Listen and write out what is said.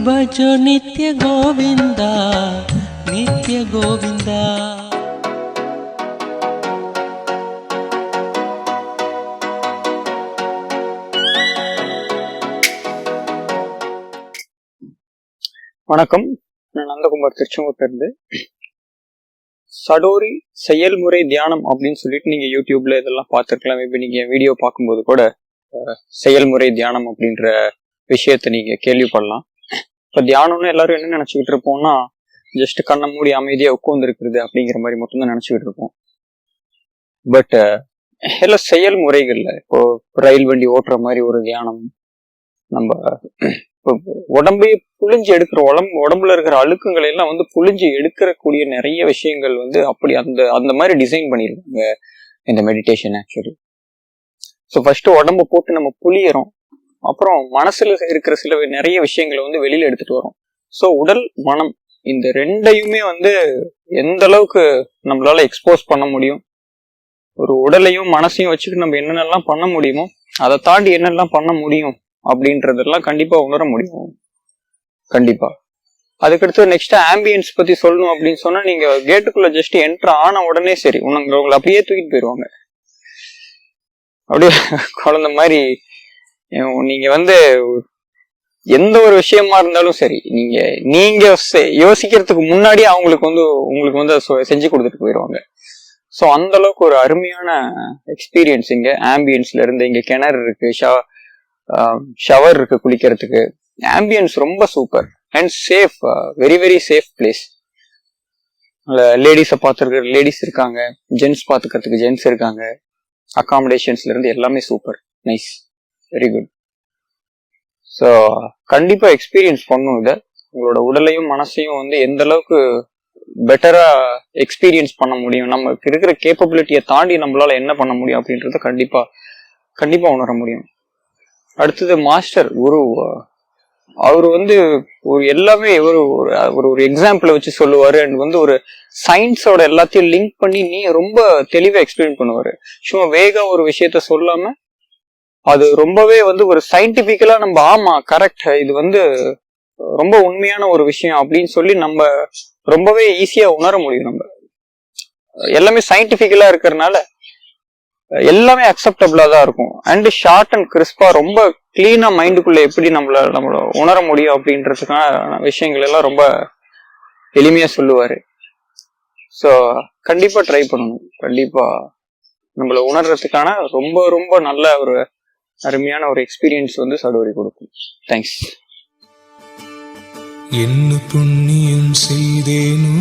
भजो नित्य गोविंदा नित्य गोविंदा। வணக்கம், நான் நந்தகுமார் திருச்செங்கோட்டிலிருந்து. சடோரி செயல்முறை தியானம் அப்படின்னு சொல்லிட்டு நீங்க யூடியூப்ல இதெல்லாம் பார்த்துருக்கலாம். மேபி நீங்க வீடியோ பார்க்கும்போது கூட செயல்முறை தியானம் அப்படின்ற விஷயத்த நீங்க கேள்விப்படலாம். இப்போ தியானம்னு எல்லாரும் என்ன நினைச்சுக்கிட்டு இருப்போம்னா, ஜஸ்ட் கண்ணை மூடி அமைதியா உட்கார்ந்து இருக்கிறது அப்படிங்கிற மாதிரி மட்டும்தான் நினைச்சுக்கிட்டு இருப்போம். பட் எல்லாம் செயல்முறைகள்ல இப்போ ரயில் வண்டி ஓட்டுற மாதிரி ஒரு தியானம், நம்ம உடம்பையே புழிஞ்சு எடுக்கிற உடம்புல இருக்கிற அழுக்குங்களை எல்லாம் புழிஞ்சு எடுக்கக்கூடிய நிறைய விஷயங்கள் அப்படி அந்த மாதிரி டிசைன் பண்ணிருக்காங்க இந்த மெடிடேஷன் ஆக்சுவலி. ஸோ ஃபர்ஸ்ட் உடம்ப போட்டு நம்ம புளியறோம், அப்புறம் மனசுல இருக்கிற சில நிறைய விஷயங்களை வெளியில எடுத்துட்டு வரோம். ஸோ உடல் மனம் இந்த ரெண்டையுமே எந்த அளவுக்கு நம்மளால எக்ஸ்போஸ் பண்ண முடியும், ஒரு உடலையும் மனசையும் வச்சுட்டு நம்ம என்னென்னலாம் பண்ண முடியுமோ அதை தாண்டி என்னெல்லாம் பண்ண முடியும் அப்படின்றதெல்லாம் கண்டிப்பா உணர முடியும். கண்டிப்பா. அதுக்கடுத்து நெக்ஸ்ட் ஆம்பியன்ஸ் பத்தி சொல்லணும் அப்படின்னு சொன்னா, நீங்க கேட்டுக்குள்ள ஜஸ்ட் என்டர் ஆன உடனே சரி உங்களை அப்படியே தூக்கிட்டு போயிடுவாங்க. அப்படியே குழந்தை மாதிரி நீங்க எந்த ஒரு விஷயமா இருந்தாலும் சரி, நீங்க யோசிக்கிறதுக்கு முன்னாடியே உங்களுக்கு செஞ்சு கொடுத்துட்டு போயிடுவாங்க. ஸோ அந்த அளவுக்கு ஒரு அருமையான எக்ஸ்பீரியன்ஸ் இங்க ஆம்பியன்ஸ்ல இருந்து. இங்க கிணறு இருக்கு, ஷவர் இருக்கு குளிக்கிறதுக்கு. ஆம்பியன்ஸ் ரொம்ப super and safe, very very safe place. லேடிஸை பார்த்துருக்க லேடிஸ் இருக்காங்க, ஜென்ட்ஸ் பார்த்துக்கிறதுக்கு ஜென்ட்ஸ் இருக்காங்க. அகாமடேஷன்ஸ்ல இருந்து எல்லாமே super, nice, very good. So கண்டிப்பா எக்ஸ்பீரியன்ஸ் பண்ணும் இதை. உங்களோட உடலையும் மனசையும் எந்த அளவுக்கு பெட்டரா எக்ஸ்பீரியன்ஸ் பண்ண முடியும், நமக்கு இருக்கிற கேப்பபிலிட்டியை தாண்டி நம்மளால என்ன பண்ண முடியும் அப்படின்றத கண்டிப்பா உணர முடியும். அடுத்தது மாஸ்டர் குரு, அவரு ஒரு எல்லாமே ஒரு எக்ஸாம்பிளை வச்சு சொல்லுவாரு. அண்ட் ஒரு சயின்ஸோட எல்லாத்தையும் லிங்க் பண்ணி ரொம்ப தெளிவா எக்ஸ்பிளைன் பண்ணுவாரு. சும்மா வேகா ஒரு விஷயத்த சொல்லாம அது ரொம்பவே ஒரு சயின்டிபிக்கலா நம்ம ஆமா கரெக்ட், இது ரொம்ப உண்மையான ஒரு விஷயம் அப்படின்னு சொல்லி நம்ம ரொம்பவே ஈஸியா உணர முடியும். நம்ம எல்லாமே சயின்டிபிக்கலா இருக்கிறதுனால எல்லாமே அக்செப்டபிளா தான் இருக்கும். அண்ட் ஷார்ட் அண்ட் கிறிஸ்பா ரொம்ப கிளீனா மைண்டுக்குள்ள எப்படி நம்மள உணர முடியும் அப்படின்றதுக்கான விஷயங்கள் எல்லாம் ரொம்ப எளிமையா சொல்லுவாரு. ஸோ கண்டிப்பா ட்ரை பண்ணணும். கண்டிப்பா நம்மள உணர்றதுக்கான ரொம்ப ரொம்ப நல்ல ஒரு அருமையான ஒரு எக்ஸ்பீரியன்ஸ் சடோரி கொடுக்கும். தேங்க்ஸ். என்ன புண்ணியம் செய்தேனோ